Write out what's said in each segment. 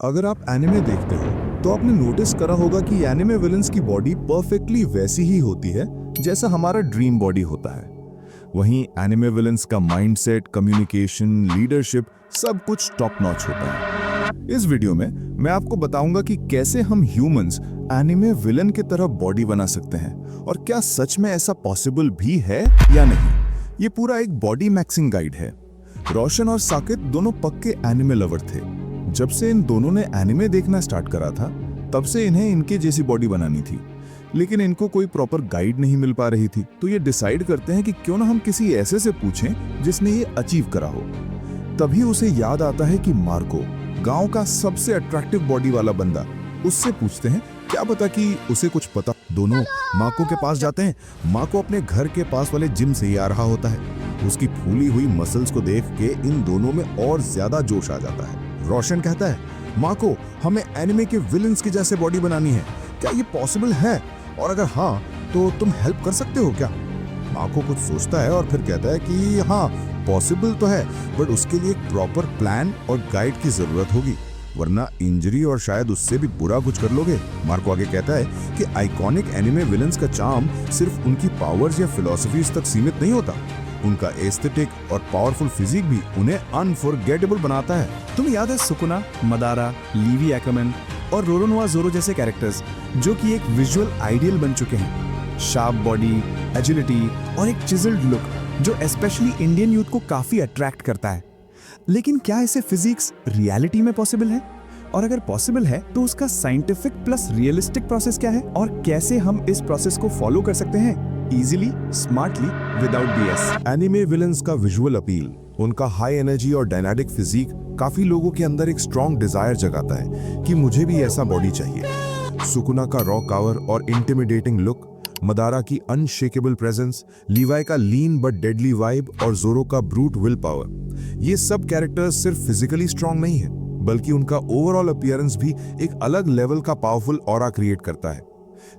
अगर आप एनिमे देखते हो तो आपने नोटिस करा होगा कि एनिमे विलन्स की बॉडी परफेक्टली वैसी ही होती है जैसा हमारा ड्रीम बॉडी होता है। वहीं एनिमे विलन्स का माइंडसेट, कम्युनिकेशन, लीडरशिप सब कुछ टॉप नॉच होता है। इस वीडियो में मैं आपको बताऊंगा कि कैसे हम ह्यूमंस एनिमे विलन की तरह बॉडी बना सकते हैं और क्या सच में ऐसा पॉसिबल भी है या नहीं। ये पूरा एक बॉडी मैक्सिंग गाइड है। रोशन और साकित दोनों पक्के एनिमे लवर थे। जब से इन दोनों ने एनिमे देखना स्टार्ट करा था तब से इन्हें इनके जैसी बॉडी बनानी थी, लेकिन इनको कोई प्रॉपर गाइड नहीं मिल पा रही थी। तो ये डिसाइड करते हैं कि क्यों ना हम किसी ऐसे से पूछें जिसने ये अचीव करा हो। तभी उसे याद आता है कि मार्को, गांव का सबसे अट्रैक्टिव बॉडी वाला बंदा, उससे पूछते हैं क्या पता कि उसे कुछ पता। दोनों मार्को के पास जाते हैं। मार्को अपने घर के पास वाले जिम से ही आ रहा होता है। उसकी फूली हुई मसल्स को देख के इन दोनों में और ज्यादा जोश आ जाता है। रोशन कहता है, मार्को, हमें एनिमे के विलन्स की जैसे बॉडी बनानी है, क्या ये पॉसिबल है? और अगर हाँ तो तुम हेल्प कर सकते हो क्या? मार्को कुछ सोचता है और फिर कहता है कि हाँ, पॉसिबल तो है, बट उसके लिए एक प्रॉपर प्लान और गाइड की जरूरत होगी, वरना इंजरी और शायद उससे भी बुरा कुछ कर लोगे। मार्को आगे कहता है कि आइकॉनिक एनिमे विलन्स का चार्म सिर्फ उनकी पावर्स या फिलॉसफीज तक सीमित नहीं होता, उनका एस्थेटिक और पावरफुल फिजिक भी उन्हें अनफॉरगेटेबल बनाता है। तुम्हें याद है सुकुना, मदारा, लीवी एक्करमैन और रोरोनोआ ज़ोरो जैसे कैरेक्टर्स जो कि एक विजुअल आइडियल बन चुके हैं। शार्प बॉडी, एजिलिटी और एक चिजल्ड लुक जो स्पेशली इंडियन यूथ को काफी अट्रैक्ट करता है। लेकिन क्या ऐसे फिजिक्स रियलिटी में पॉसिबल है? और अगर पॉसिबल है तो उसका साइंटिफिक प्लस रियलिस्टिक प्रोसेस क्या है और कैसे हम इस प्रोसेस को फॉलो कर सकते हैं easily, smartly, without BS. Anime villains का विजुअल अपील, उनका हाई एनर्जी और डायनामिक फिजिक काफी लोगों के अंदर एक स्ट्रॉन्ग डिजायर जगाता है कि मुझे भी ऐसा बॉडी चाहिए। सुकुना का रॉ कावर और इंटिमिडेटिंग लुक, मदारा की अनशेकेबल प्रेजेंस, लीवाई का लीन बट डेडली वाइब और जोरो का ब्रूट विल पावर, ये सब कैरेक्टर्स सिर्फ फिजिकली स्ट्रॉन्ग नहीं है, बल्कि उनका ओवरऑल अपीयरेंस भी एक अलग लेवल का पावरफुल ऑरा क्रिएट करता है।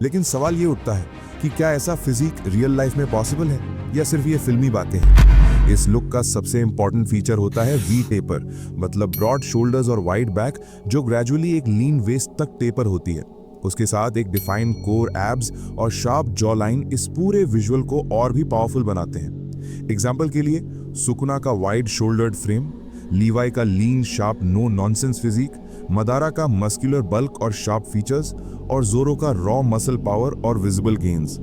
लेकिन सवाल ये उठता है कि क्या ऐसा फिजिक रियल लाइफ में पॉसिबल है या सिर्फ ये फिल्मी बातें हैं? इस लुक का सबसे इंपॉर्टेंट फीचर होता है वी टेपर, मतलब ब्रॉड शोल्डर्स और वाइड बैक जो ग्रेजुअली एक लीन वेस्ट तक टेपर होती है। उसके साथ एक डिफाइंड कोर, एब्स और शार्प जॉ लाइन इस पूरे विजुअल को और भी पावरफुल बनाते हैं। एग्जाम्पल के लिए सुकुना का वाइड शोल्डर्ड फ्रेम, लीवाई का lean sharp no nonsense physique, Madara का मस्कुलर बल्क और शार्प फीचर्स और जोरो का रॉ मसल पावर और विजिबल गेन्स,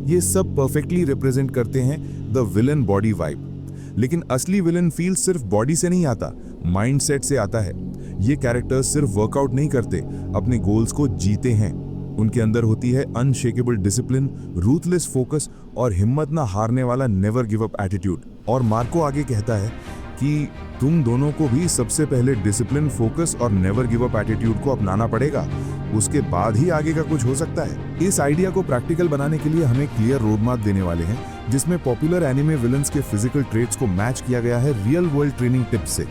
ये सब परफेक्टली रिप्रेजेंट करते हैं द विलन बॉडी वाइब। लेकिन असली विलन फील सिर्फ बॉडी से नहीं आता, माइंडसेट से आता है। ये कैरेक्टर्स सिर्फ वर्कआउट नहीं करते, अपने गोल्स को जीते हैं। उनके अंदर होती है अनशेकेबल डिसिप्लिन, रूथलेस फोकस और हिम्मत ना हारने वाला नेवर गिव अप एटीट्यूड। और मार्को आगे कहता है कि तुम दोनों को भी सबसे पहले डिसिप्लिन, फोकस और नेवर गिव अप एटीट्यूड को अपनाना पड़ेगा, उसके बाद ही आगे का कुछ हो सकता है। इस आइडिया को प्रैक्टिकल बनाने के लिए हमें क्लियर रोड मैप देने वाले हैं, जिसमें पॉपुलर एनिमे विलन्स के फिजिकल ट्रेट्स को मैच किया गया है रियल वर्ल्ड ट्रेनिंग टिप्स से।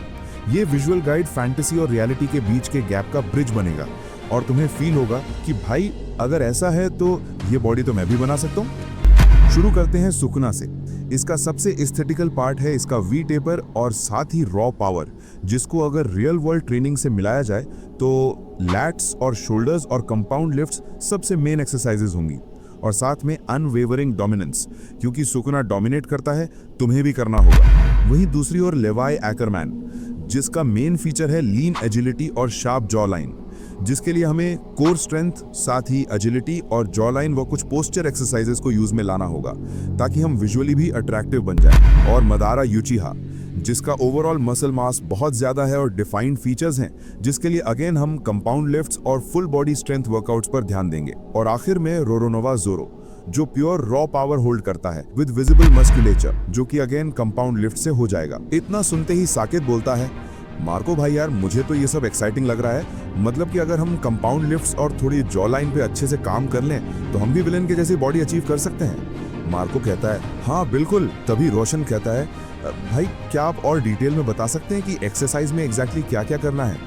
ये विजुअल गाइड फैंटेसी और रियलिटी के बीच के गैप का ब्रिज बनेगा और तुम्हें फील होगा कि भाई अगर ऐसा है तो ये बॉडी तो मैं भी बना सकता हूँ। शुरू करते हैं सुकुना से। इसका सबसे एस्थेटिकल पार्ट है इसका वी टेपर और साथ ही रॉ पावर, जिसको अगर रियल वर्ल्ड ट्रेनिंग से मिलाया जाए तो लैट्स और शोल्डर्स और कंपाउंड लिफ्ट्स सबसे मेन एक्सरसाइजेज होंगी। और साथ में अनवेवरिंग डोमिनेंस, क्योंकि सुकुना डोमिनेट करता है, तुम्हें भी करना होगा। वहीं दूसरी ओर लीवाई एक्करमैन, जिसका मेन फीचर है लीन एजिलिटी और शार्प जॉ लाइन, जिसके लिए हमें कोर स्ट्रेंथ, साथ ही एजिलिटी और जॉ लाइन व कुछ पोस्चर एक्सरसाइजेस को यूज में लाना होगा ताकि हम विजुअली भी अट्रैक्टिव बन जाए। और मदारा यूचिहा, जिसका ओवरऑल मसल मास बहुत ज्यादा है और डिफाइंड फीचर्स हैं, जिसके लिए अगेन हम कंपाउंड लिफ्ट्स और फुल बॉडी स्ट्रेंथ वर्कआउट्स पर ध्यान देंगे। और आखिर में रोरोनोवा ज़ोरो, जो प्योर रॉ पावर होल्ड करता है विद विजिबल मस्कुलेचर, जो कि अगेन कंपाउंड लिफ्ट से हो जाएगा। इतना सुनते ही साकित बोलता है, मार्को भाई यार, मुझे तो ये सब एक्साइटिंग लग रहा है। मतलब कि अगर हम कंपाउंड लिफ्ट्स और थोड़ी जॉ लाइन पे अच्छे से काम कर लें तो हम भी विलन के जैसी बॉडी अचीव कर सकते हैं। मार्को कहता है, हाँ बिल्कुल। तभी रोशन कहता है, भाई क्या आप और डिटेल में बता सकते हैं कि एक्सरसाइज में एग्जैक्टली क्या क्या करना है?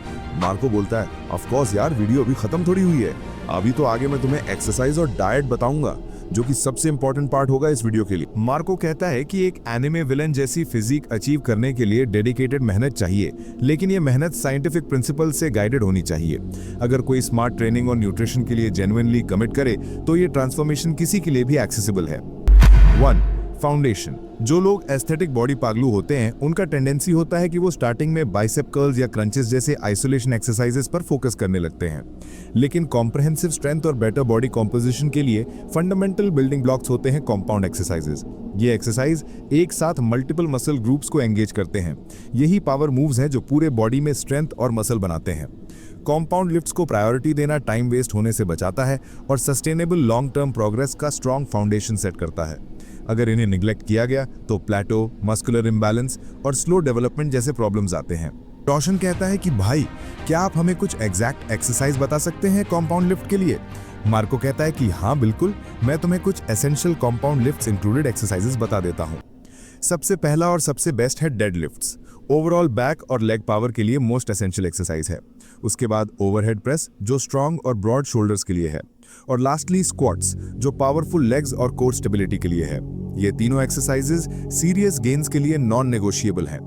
मार्को बोलता है, ऑफ कोर्स यार, वीडियो अभी खत्म थोड़ी हुई है, अभी तो आगे मैं तुम्हें एक्सरसाइज और डाइट बताऊंगा जो कि सबसे इंपॉर्टेंट पार्ट होगा इस वीडियो के लिए। मार्को कहता है कि एक एनिमे विलन जैसी फिजिक अचीव करने के लिए डेडिकेटेड मेहनत चाहिए, लेकिन ये मेहनत साइंटिफिक प्रिंसिपल से गाइडेड होनी चाहिए। अगर कोई स्मार्ट ट्रेनिंग और न्यूट्रिशन के लिए जेन्युइनली कमिट करे तो ये ट्रांसफॉर्मेशन किसी के लिए भी एक्सेसिबल है। 1. फाउंडेशन। जो लोग एस्थेटिक बॉडी पागलू होते हैं उनका टेंडेंसी होता है कि वो स्टार्टिंग में बाइसेप कर्ल्स या क्रंचेस जैसे आइसोलेशन एक्सरसाइजेस पर फोकस करने लगते हैं, लेकिन कॉम्प्रहेंसिव स्ट्रेंथ और बेटर बॉडी कॉम्पोजिशन के लिए फंडामेंटल बिल्डिंग ब्लॉक्स होते हैं कंपाउंड एक्सरसाइजेस। ये एक्सरसाइज एक साथ मल्टीपल मसल ग्रुप्स को एंगेज करते हैं। यही पावर मूव्स हैं जो पूरे बॉडी में स्ट्रेंथ और मसल बनाते हैं। कॉम्पाउंड लिफ्ट्स को प्रायोरिटी देना टाइम वेस्ट होने से बचाता है और सस्टेनेबल लॉन्ग टर्म प्रोग्रेस का स्ट्रॉन्ग फाउंडेशन सेट करता है। अगर इन्हें निगलेक्ट किया गया तो प्लेटो, मस्कुलर इम्बैलेंस और स्लो डेवलपमेंट जैसे प्रॉब्लम्स आते हैं। रोशन कहता है कि भाई, क्या आप हमें कुछ एग्जैक्ट एक्सरसाइज बता सकते हैं कॉम्पाउंड लिफ्ट के लिए? मार्को कहता है कि हाँ बिल्कुल, मैं तुम्हें कुछ essential compound lifts included exercises बता देता हूँ। सबसे पहला और सबसे बेस्ट है डेड लिफ्ट्स। ओवरऑल बैक और लेग पावर के लिए मोस्ट एसेंशियल एक्सरसाइज है। उसके बाद ओवरहेड प्रेस जो स्ट्रॉन्ग और ब्रॉड शोल्डर्स के लिए है, और लास्टली स्क्वाट्स जो पावरफुल लेग्स और कोर स्टेबिलिटी के लिए है। ये तीनों एक्सरसाइजेस सीरियस गेन्स के लिए नॉन नेगोशिएबल हैं।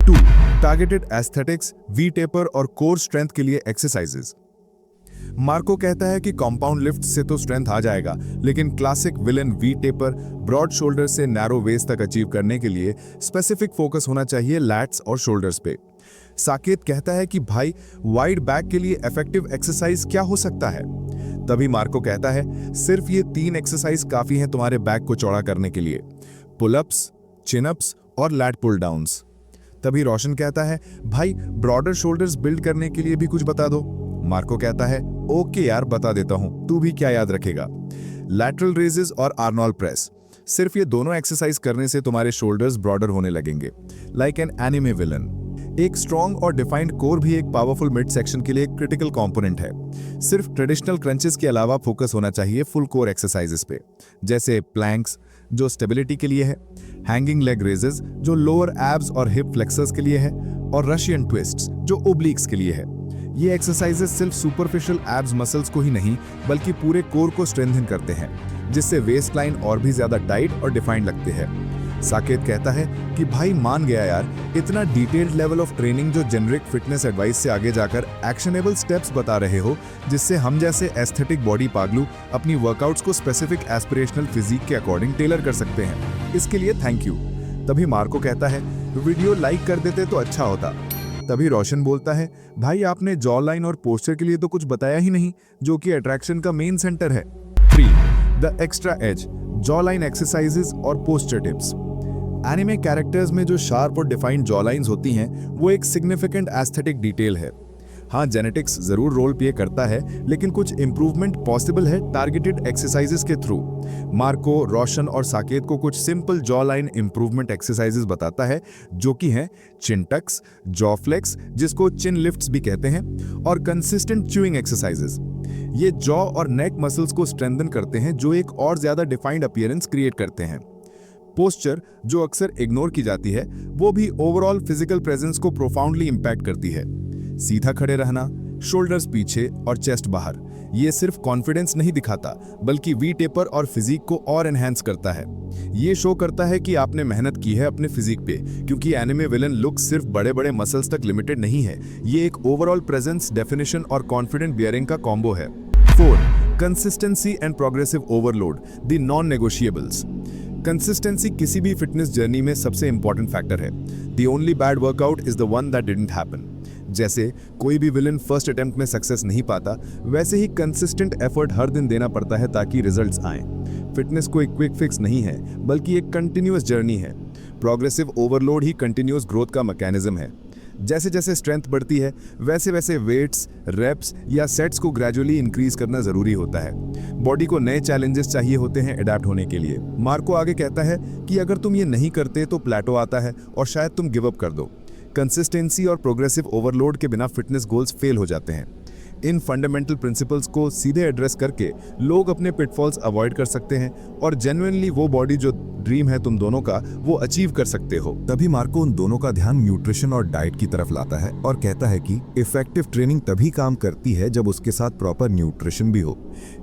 2. टारगेटेड एस्थेटिक्स, वी टेपर और कोर स्ट्रेंथ के लिए एक्सरसाइजेस। मार्को कहता है कि कंपाउंड लिफ्ट से तो स्ट्रेंथ आ जाएगा, लेकिन classic villain V taper, broad shoulder से नैरो वेस्ट तक अचीव करने के लिए स्पेसिफिक फोकस होना चाहिए लैट्स और शोल्डर्स पे। साकेत कहता है कि भाई, वाइड बैक के लिए इफेक्टिव एक्सरसाइज क्या हो सकता है? तभी मार्को कहता है, सिर्फ ये 3 एक्सरसाइज काफी हैं तुम्हारे बैक को चौड़ा करने के लिए, पुलअप्स, चिनअप्स और लैट पुल डाउन्स। तभी रोशन कहता है, भाई ब्रॉडर शोल्डर्स बिल्ड करने के लिए भी कुछ बता दो। मार्को कहता है, ओके यार, बता देता हूं, तू भी क्या याद रखेगा। लैटरल रेजेस और आर्नोल्ड प्रेस, सिर्फ ये दोनों एक्सरसाइज करने से तुम्हारे शोल्डर्स ब्रॉडर होने लगेंगे, लाइक एन एनिमे विलन। एक स्ट्रॉन्ग और डिफाइंड कोर भी एक पावरफुल मिड सेक्शन के लिए एक क्रिटिकल कंपोनेंट है। सिर्फ ट्रेडिशनल क्रंचेस के अलावा फोकस होना चाहिए फुल कोर एक्सरसाइजेस पे, जैसे प्लैंक्स जो स्टेबिलिटी के लिए है, हैंगिंग लेग रेजेस जो लोअर एब्स और हिप फ्लेक्सर्स के लिए है, और रशियन ट्विस्ट्स जो ओब्लिक्स के लिए है। ये एक्सरसाइजेस सिर्फ सुपरफिशियल एब्स मसल्स को ही नहीं बल्कि पूरे कोर को स्ट्रेंथन करते हैं, जिससे वेस्ट लाइन और भी ज्यादा टाइट और डिफाइंड लगते हैं। साकेत कहता है कि भाई, मान गया यार, इतना डिटेल्ड लेवल ऑफ ट्रेनिंग जो जेनरिक फिटनेस एडवाइस से आगे जाकर एक्शनेबल स्टेप्स बता रहे हो, जिससे हम जैसे एस्थेटिक बॉडी पागलू अपनी वर्कआउट्स को स्पेसिफिक एस्पिरेशनल फिजिक के अकॉर्डिंग टेलर कर सकते हैं। इसके लिए थैंक यू। तभी मार्को कहता है, वीडियो लाइक कर देते तो अच्छा होता। तभी रोशन बोलता है, भाई आपने जॉ लाइन और पोस्चर के लिए तो कुछ बताया ही नहीं, जो कि अट्रैक्शन का मेन सेंटर है। 3. The extra edge, jaw line exercises और पोस्चर टिप्स। एनिमे कैरेक्टर्स में जो शार्प और डिफाइंड जॉ लाइन्स होती हैं वो एक सिग्निफिकेंट एस्थेटिक डिटेल है। हाँ, जेनेटिक्स जरूर रोल प्ले करता है, लेकिन कुछ इंप्रूवमेंट पॉसिबल है टारगेटेड एक्सरसाइजेस के थ्रू। मार्को, रोशन और साकेत को कुछ simple jaw line improvement exercises बताता है, जो कि हैं चिन टक्स, जॉ फ्लेक्स जिसको चिन लिफ्ट्स भी कहते हैं, और कंसिस्टेंट च्यूइंग एक्सरसाइजेस। ये जॉ और नेक मसल्स को स्ट्रेंथन करते हैं, जो एक और ज्यादा डिफाइंड अपीयरेंस क्रिएट करते हैं। पोस्चर, जो अक्सर इग्नोर की जाती है, वो भी ओवरऑल फिजिकल प्रेजेंस को प्रोफाउंडली इंपैक्ट करती है। सीधा खड़े रहना, शोल्डर्स पीछे और चेस्ट बाहर, ये सिर्फ कॉन्फिडेंस नहीं दिखाता बल्कि वी टेपर और फिजिक को और एनहांस करता है। ये शो करता है कि आपने मेहनत की है अपने फिजिक पे, क्योंकि एनिमे विलन लुक सिर्फ बड़े बड़े मसल्स तक लिमिटेड नहीं है, ये एक ओवरऑल प्रेजेंस, डेफिनेशन और कॉन्फिडेंट बियरिंग का कॉम्बो है। 4. Consistency and progressive overload, the non negotiables. Consistency किसी भी फिटनेस जर्नी में सबसे इंपॉर्टेंट फैक्टर है। The only bad workout is the one that didn't happen. जैसे कोई भी विलन फर्स्ट अटेम्प्ट में सक्सेस नहीं पाता, वैसे ही कंसिस्टेंट एफर्ट हर दिन देना पड़ता है ताकि रिजल्ट्स आएं। फिटनेस कोई क्विक फिक्स नहीं है बल्कि एक कंटिन्यूअस जर्नी है। प्रोग्रेसिव ओवरलोड ही कंटिन्यूअस ग्रोथ का मैकेनिज्म है। जैसे जैसे स्ट्रेंथ बढ़ती है वैसे वैसे वेट्स, रेप्स या सेट्स को ग्रेजुअली इंक्रीज करना जरूरी होता है। बॉडी को नए चैलेंजेस चाहिए होते हैं अडेप्ट होने के लिए। मार्को आगे कहता है कि अगर तुम ये नहीं करते तो प्लेटो आता है और शायद तुम गिव अप कर दो। कंसिस्टेंसी और प्रोग्रेसिव ओवरलोड के बिना फिटनेस गोल्स फेल हो जाते हैं। इन फंडामेंटल प्रिंसिपल्स को सीधे एड्रेस करके लोग अपने पिटफॉल्स अवॉइड कर सकते हैं और जेन्युइनली वो बॉडी जो ड्रीम है तुम दोनों का वो अचीव कर सकते हो। तभी मार्को उन दोनों का ध्यान न्यूट्रिशन और डाइट की तरफ लाता है और कहता है कि इफेक्टिव ट्रेनिंग तभी काम करती है जब उसके साथ प्रॉपर न्यूट्रिशन भी हो,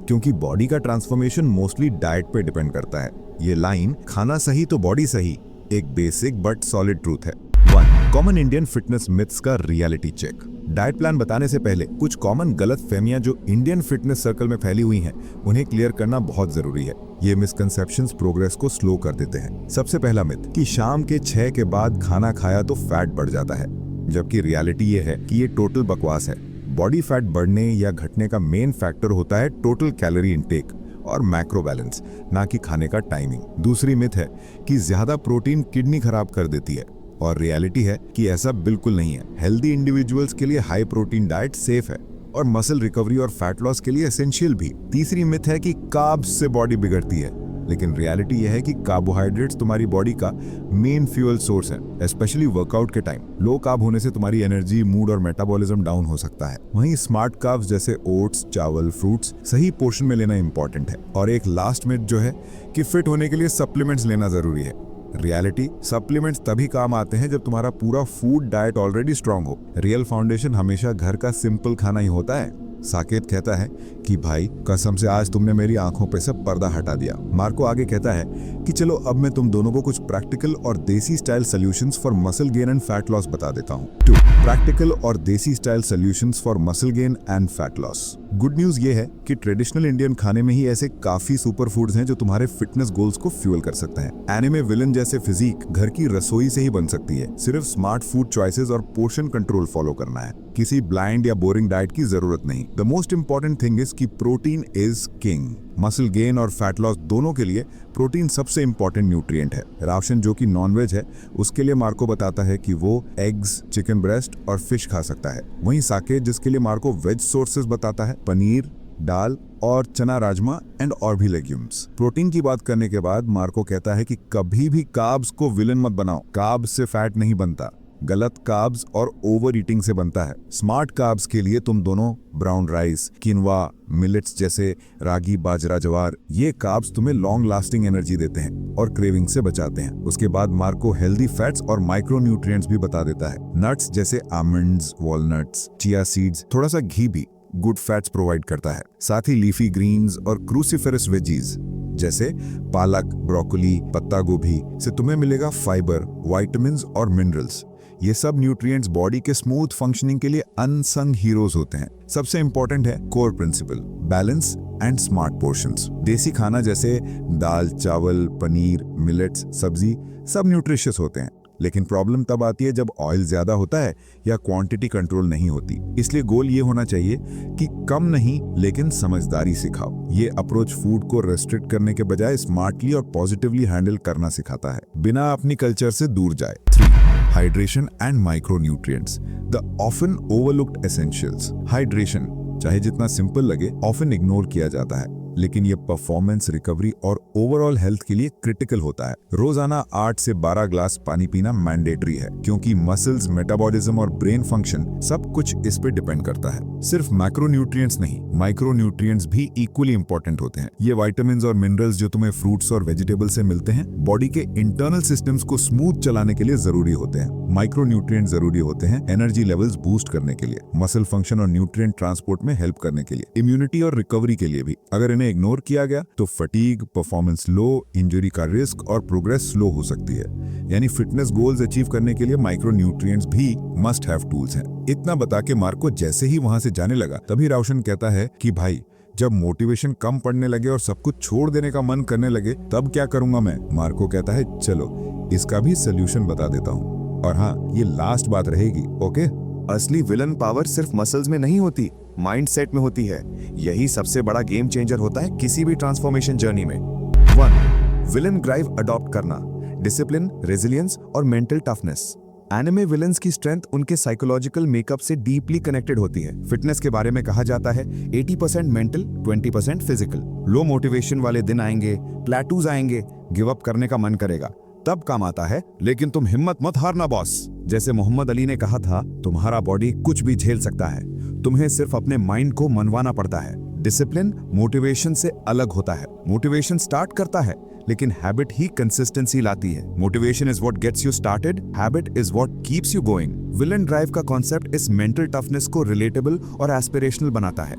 क्योंकि बॉडी का ट्रांसफॉर्मेशन मोस्टली डाइट पे डिपेंड करता है। ये लाइन खाना सही तो बॉडी सही एक बेसिक बट सॉलिड ट्रूथ है। 1. कॉमन इंडियन फिटनेस मिथ्स का रियलिटी चेक। डाइट प्लान बताने से पहले कुछ कॉमन गलत फहमियां जो इंडियन फिटनेस सर्कल में फैली हुई हैं, उन्हें क्लियर करना बहुत जरूरी है। ये मिसकंसेप्शंस प्रोग्रेस को स्लो कर देते हैं। सबसे पहला मिथ कि शाम के 6 के बाद खाना खाया तो फैट बढ़ जाता है, जबकि रियलिटी ये है कि ये टोटल बकवास है। बॉडी फैट बढ़ने या घटने का मेन फैक्टर होता है टोटल कैलोरी इंटेक और मैक्रो बैलेंस, ना कि खाने का टाइमिंग। दूसरी मिथ है कि ज्यादा प्रोटीन किडनी खराब कर देती है, और रियलिटी है कि ऐसा बिल्कुल नहीं है। हेल्दी इंडिविजुअल्स के लिए हाई प्रोटीन डाइट सेफ है और मसल रिकवरी और फैट लॉस के लिए एसेंशियल भी। तीसरी मिथ है कि कार्ब्स से बॉडी बिगड़ती है, लेकिन रियलिटी यह है कि कार्बोहाइड्रेट्स तुम्हारी बॉडी का मेन फ्यूल सोर्स है, स्पेशली वर्कआउट के टाइम। लो कार्ब होने से तुम्हारी एनर्जी, मूड और मेटाबॉलिज्म डाउन हो सकता है। वहीं स्मार्ट कार्ब्स जैसे ओट्स, चावल, फ्रूट्स सही पोर्शन में लेना इंपॉर्टेंट है। और एक लास्ट मिथ जो है कि फिट होने के लिए सप्लीमेंट्स लेना जरूरी है। रियलिटी, सप्लीमेंट्स तभी काम आते हैं जब तुम्हारा पूरा फूड डाइट ऑलरेडी स्ट्रांग हो। रियल फाउंडेशन हमेशा घर का सिंपल खाना ही होता है। साकेत कहता है कि भाई कसम से आज तुमने मेरी आंखों पे से पर्दा हटा दिया। मार्को आगे कहता है कि चलो अब मैं तुम दोनों को कुछ प्रैक्टिकल और देसी style solutions for muscle gain and fat loss बता देता हूँ। 2. प्रैक्टिकल और देसी style solutions for muscle gain and fat loss. Good news ये है कि ट्रेडिशनल इंडियन खाने में ही ऐसे काफी सुपर फूड्स हैं जो तुम्हारे फिटनेस गोल्स को फ्यूल कर सकते हैं। एनिमे विलन जैसे फिजिक घर की रसोई से ही बन सकती है। सिर्फ स्मार्ट फूड चॉइसेस और पोर्शन कंट्रोल फॉलो करना है। किसी ब्लाइंड या बोरिंग डाइट की जरूरत नहीं। The most important thing is कि protein is king. Muscle gain और फैट लॉस दोनों के लिए प्रोटीन सबसे इंपॉर्टेंट न्यूट्रिएंट है। राशन जो कि नॉनवेज है, उसके लिए मार्को बताता है कि वो एग्स, चिकन ब्रेस्ट और फिश खा सकता है। वहीं साकेत जिसके लिए मार्को वेज सोर्सेज बताता है, पनीर, दाल और चना राजमा एंड और भी लेग्यूम्स। प्रोटीन की बात करने के बाद मार्को कहता है कि कभी भी कार्ब्स को विलन मत बनाओ। कार्ब्स से फैट नहीं बनता, गलत कार्ब्स और ओवर ईटिंग से बनता है। स्मार्ट कार्ब्स के लिए तुम दोनों ब्राउन राइस, किनवा, मिलेट्स जैसे रागी, बाजरा, ज्वार, ये कार्ब्स तुम्हें लॉन्ग लास्टिंग एनर्जी देते हैं और क्रेविंग से बचाते हैं। उसके बाद मार्को हेल्दी फैट्स और माइक्रो न्यूट्रिएंट्स भी बता देता है। नट्स जैसे आमंड्स, वॉलनट्स, चिया सीड्स, थोड़ा सा घी भी गुड फैट्स प्रोवाइड करता है। साथ ही लीफी ग्रीन्स और क्रूसिफेरस वेजीज जैसे पालक, ब्रोकोली, पत्ता गोभी से तुम्हें मिलेगा फाइबर, विटामिन्स और मिनरल्स। ये सब न्यूट्रिएंट्स बॉडी के स्मूथ फंक्शनिंग के लिए अनसंग हीरोज होते हैं। सबसे इंपॉर्टेंट है core principle, balance and smart portions. देसी खाना जैसे दाल, चावल, पनीर, मिलेट्स, सब्जी सब न्यूट्रिशियस होते हैं, लेकिन प्रॉब्लम तब आती है जब ऑयल ज्यादा होता है या क्वांटिटी कंट्रोल नहीं होती। इसलिए गोल ये होना चाहिए कि कम नहीं लेकिन समझदारी सिखाओ। ये अप्रोच फूड को रेस्ट्रिक्ट करने के बजाय स्मार्टली और पॉजिटिवली हैंडल करना सिखाता है, बिना अपनी कल्चर से दूर जाए। 3. Hydration and micronutrients, the often overlooked essentials. Hydration चाहे जितना सिंपल लगे, ऑफन इग्नोर किया जाता है, लेकिन ये परफॉर्मेंस, रिकवरी और ओवरऑल हेल्थ के लिए क्रिटिकल होता है। रोजाना 8 से 12 ग्लास पानी पीना मैंडेटरी है, क्योंकि मसल्स, मेटाबॉलिज्म और ब्रेन फंक्शन सब कुछ इस पे डिपेंड करता है। सिर्फ मैक्रोन्यूट्रिएंट्स नहीं, माइक्रोन्यूट्रिएंट्स भी इक्वली इंपॉर्टेंट होते हैं। ये विटामिन्स और मिनरल्स जो तुम्हें फ्रूट्स और वेजिटेबल से मिलते हैं, बॉडी के इंटरनल सिस्टम्स को स्मूथ चलाने के लिए जरूरी होते हैं। माइक्रोन्यूट्रिएंट्स जरूरी होते हैं एनर्जी लेवल्स बूस्ट करने के लिए, मसल फंक्शन और न्यूट्रिएंट ट्रांसपोर्ट में हेल्प करने के लिए, इम्यूनिटी और रिकवरी के लिए भी। अगर इन्हें इग्नोर किया गया तो फटीग, परफॉर्मेंस लो, इंजरी का रिस्क और प्रोग्रेस स्लो हो सकती है। यानी फिटनेस गोल्स अचीव करने के लिए माइक्रोन्यूट्रिएंट्स भी मस्ट हैव टूल्स हैं। इतना बता के मार्को जैसे ही वहां से जाने लगा, तभी रोशन कहता है कि भाई जब मोटिवेशन कम पड़ने लगे और सब कुछ छोड़ देने का मन करने लगे, तब क्या करूंगा मैं? मार्को कहता है चलो इसका भी सोल्यूशन बता देता हूँ, और हाँ, ये लास्ट बात रहेगी, ओके? असली विलन पावर सिर्फ मसल्स में नहीं होती, माइंडसेट में होती है। यही सबसे बड़ा गेम चेंजर होता है किसी भी ट्रांसफॉर्मेशन जर्नी में। 1. विलन ड्राइव अडॉप्ट करना, डिसिप्लिन, रेजिलियंस और मेंटल टफनेस। एनिमे विलन्स की स्ट्रेंथ उनके साइकोलॉजिकल मेकअप से डीपली कनेक्टेड होती है। फिटनेस के बारे में कहा जाता है 80% मेंटल, 20% फिजिकल। लो मोटिवेशन वाले दिन आएंगे, प्लेटूज आएंगे, गिव अप करने का मन करेगा, तब काम आता है लेकिन तुम हिम्मत मत हारना बॉस। जैसे मोहम्मद अली ने कहा था, तुम्हारा बॉडी कुछ भी झेल सकता है, तुम्हें सिर्फ अपने माइंड को मनवाना पड़ता है। डिसिप्लिन मोटिवेशन से अलग होता है। मोटिवेशन स्टार्ट करता है, लेकिन हैबिट ही कंसिस्टेंसी लाती है। Motivation is what gets you started, habit is what keeps you going. Villain drive का कॉन्सेप्ट इस मेंटल टफनेस को रिलेटेबल और एस्पिरेशनल बनाता है।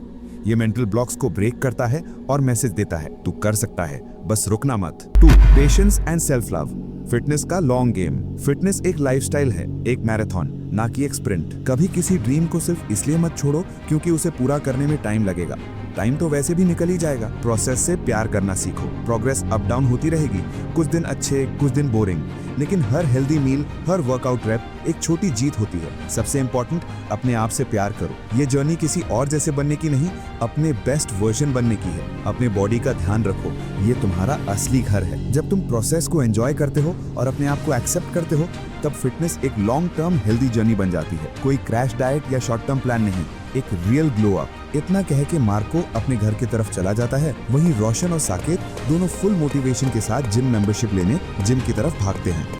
ये मेंटल ब्लॉक्स को ब्रेक करता है और मैसेज देता है, तू कर सकता है, बस रुकना मत। 2. Patience and self love. Fitness का लॉन्ग गेम। फिटनेस एक लाइफस्टाइल है, एक मैराथन, ना कि एक स्प्रिंट। कभी किसी ड्रीम को सिर्फ इसलिए मत छोड़ो क्योंकि उसे पूरा करने में टाइम लगेगा। टाइम तो वैसे भी निकल ही जाएगा। प्रोसेस से प्यार करना सीखो। प्रोग्रेस अप डाउन होती रहेगी, कुछ दिन अच्छे, कुछ दिन बोरिंग, लेकिन हर हेल्दी मील, हर वर्कआउट रैप एक छोटी जीत होती है। सबसे इंपॉर्टेंट, अपने आप से प्यार करो। ये जर्नी किसी और जैसे बनने की नहीं, अपने बेस्ट वर्जन बनने की है। अपने बॉडी का ध्यान रखो, ये तुम्हारा असली घर है। जब तुम प्रोसेस को एंजॉय करते हो और अपने आप को एक्सेप्ट करते हो, तब फिटनेस एक लॉन्ग टर्म हेल्दी जर्नी बन जाती है। कोई क्रैश डाइट या शॉर्ट टर्म प्लान नहीं, एक रियल ग्लो अप। इतना कह के मार्को अपने घर की तरफ चला जाता है। वहीं रोशन और साकेत दोनों फुल मोटिवेशन के साथ जिम मेंबरशिप लेने जिम की तरफ भागते हैं।